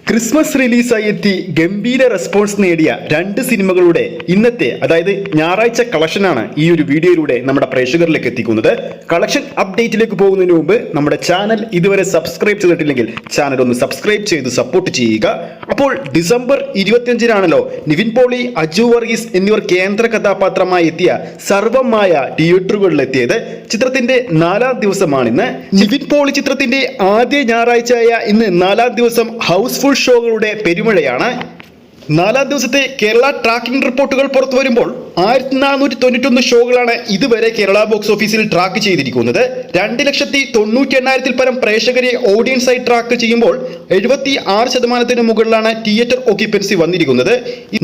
Christmas റിലീസായി എത്തി ഗംഭീര റെസ്പോൺസ് നേടിയ രണ്ട് സിനിമകളുടെ ഇന്നത്തെ അതായത് ഞായറാഴ്ച കളക്ഷനാണ് ഈ ഒരു വീഡിയോയിലൂടെ നമ്മുടെ പ്രേക്ഷകരിലേക്ക് എത്തിക്കുന്നത്. കളക്ഷൻ അപ്ഡേറ്റിലേക്ക് പോകുന്നതിന് മുമ്പ് നമ്മുടെ ചാനൽ ഇതുവരെ സബ്സ്ക്രൈബ് ചെയ്തിട്ടില്ലെങ്കിൽ ചാനൽ ഒന്ന് സബ്സ്ക്രൈബ് ചെയ്ത് സപ്പോർട്ട് ചെയ്യുക. അപ്പോൾ ഡിസംബർ 25-നാണല്ലോ നിവിൻ പോളി, അജു വർഗീസ് എന്നിവർ കേന്ദ്ര കഥാപാത്രമായി എത്തിയ സർവമായ തിയേറ്ററുകളിലെത്തിയത്. ചിത്രത്തിന്റെ 4ാം ദിവസമാണിന്ന്. നിവിൻ പോളി ചിത്രത്തിന്റെ ആദ്യ ഞായറാഴ്ചയായ ഇന്ന് 4ാം ദിവസം ഹൗസ്ഫുൾ ഷോകളുടെ പെരുമഴയാണ്. 4ാം ദിവസത്തെ കേരള ട്രാക്കിംഗ് റിപ്പോർട്ടുകൾ പുറത്തു വരുമ്പോൾ 1491 ഷോകളാണ് ഇതുവരെ കേരള ബോക്സ് ഓഫീസിൽ ട്രാക്ക് ചെയ്തിരിക്കുന്നത്. 2,98,000 പരം പ്രേക്ഷകരെ ഓഡിയൻസായി ട്രാക്ക് ചെയ്യുമ്പോൾ 76% മുകളിലാണ് തിയേറ്റർ ഓക്യുപ്പൻസി വന്നിരിക്കുന്നത്.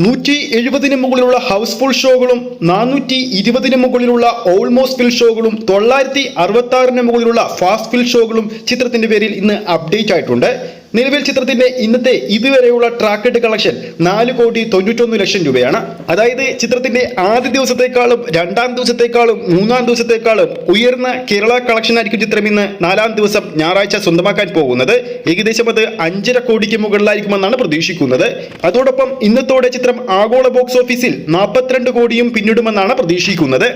170 മുകളിലുള്ള ഹൗസ്ഫുൾ ഷോകളും 420 മുകളിലുള്ള ഓൾമോസ്റ്റ് ഫിൽ ഷോകളും 966 മുകളിലുള്ള ഫാസ്റ്റ് ഫിൽ ഷോകളും ചിത്രത്തിന്റെ പേരിൽ ഇന്ന് അപ്ഡേറ്റ് ആയിട്ടുണ്ട്. നിലവിൽ ചിത്രത്തിന്റെ ഇന്നത്തെ ഇതുവരെയുള്ള ട്രാക്കഡ് കളക്ഷൻ 4,91,00,000 രൂപയാണ്. അതായത് ചിത്രത്തിന്റെ ആദ്യ ദിവസത്തെക്കാളും 2ാം ദിവസത്തെക്കാളും 3ാം ദിവസത്തെക്കാളും ഉയർന്ന കേരള കളക്ഷൻ ആയിരിക്കും ചിത്രം ഇന്ന് 4ാം ദിവസം ഞായറാഴ്ച സ്വന്തമാക്കാൻ പോകുന്നത്. ഏകദേശം അത് 5.5 കോടിക്ക് മുകളിലായിരിക്കുമെന്നാണ് പ്രതീക്ഷിക്കുന്നത്. അതോടൊപ്പം ഇന്നത്തോടെ ചിത്രം ആഗോള ബോക്സ് ഓഫീസിൽ 42 കോടിയും പിന്നിടുമെന്നാണ് പ്രതീക്ഷിക്കുന്നത്.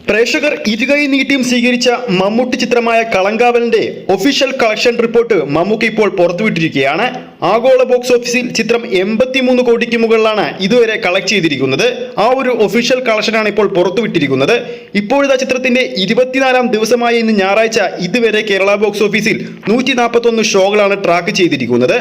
പ്രേക്ഷകർ ഇരുകൈ നീട്ടിയും സ്വീകരിച്ച മമ്മൂട്ടി ചിത്രമായ കളങ്കാവലിന്റെ ഒഫീഷ്യൽ കളക്ഷൻ റിപ്പോർട്ട് മമ്മൂട്ടി ഇപ്പോൾ പുറത്തുവിട്ടിരിക്കുകയാണ്. ആഗോള ബോക്സ് ഓഫീസിൽ ചിത്രം 83 കോടിക്ക് മുകളിലാണ് ഇതുവരെ കളക്ട് ചെയ്തിരിക്കുന്നത്. ആ ഒരു ഒഫീഷ്യൽ കളക്ഷനാണ് ഇപ്പോൾ പുറത്തുവിട്ടിരിക്കുന്നത്. ഇപ്പോഴത്തെ ചിത്രത്തിന്റെ 24ാം ദിവസമായ ഇന്ന് ഞായറാഴ്ച ഇതുവരെ കേരള ബോക്സ് ഓഫീസിൽ 141 ഷോകളാണ് ട്രാക്ക് ചെയ്തിരിക്കുന്നത്.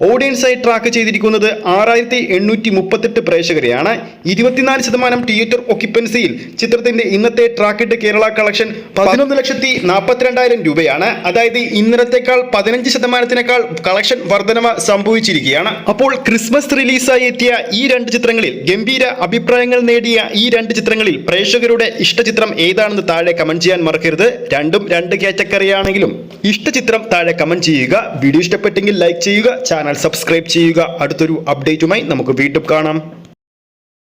ഓഡിയൻസായി ട്രാക്ക് ചെയ്തിരിക്കുന്നത് 6,838 പ്രേക്ഷകരെയാണ്. 24% തിയേറ്റർ ഒക്യുപ്പൻസിയിൽ ചിത്രത്തിന്റെ ഇന്നത്തെ ട്രാക്കിഡ് കേരള കളക്ഷൻ 11,42,000 രൂപയാണ്. അതായത് ഇന്നലത്തേക്കാൾ 15%-നേക്കാൾ കളക്ഷൻ വർധനവ് സംഭവിച്ചിരിക്കുകയാണ്. അപ്പോൾ ക്രിസ്മസ് റിലീസായി എത്തിയ ഈ രണ്ട് ചിത്രങ്ങളിൽ ഗംഭീര അഭിപ്രായങ്ങൾ നേടിയ ഈ രണ്ട് ചിത്രങ്ങളിൽ പ്രേക്ഷകരുടെ ഇഷ്ടചിത്രം ഏതാണെന്ന് താഴെ കമന്റ് ചെയ്യാൻ മറക്കരുത്. രണ്ടും രണ്ട് കാറ്റഗറിയാണെങ്കിലും ഇഷ്ടചിത്രം താഴെ കമന്റ് ചെയ്യുക. വീഡിയോ ഇഷ്ടപ്പെട്ടെങ്കിൽ ലൈക്ക് ചെയ്യുക, ചാനൽ സബ്സ്ക്രൈബ് ചെയ്യുക. അടുത്തൊരു അപ്ഡേറ്റുമായി നമുക്ക് വീണ്ടും കാണാം.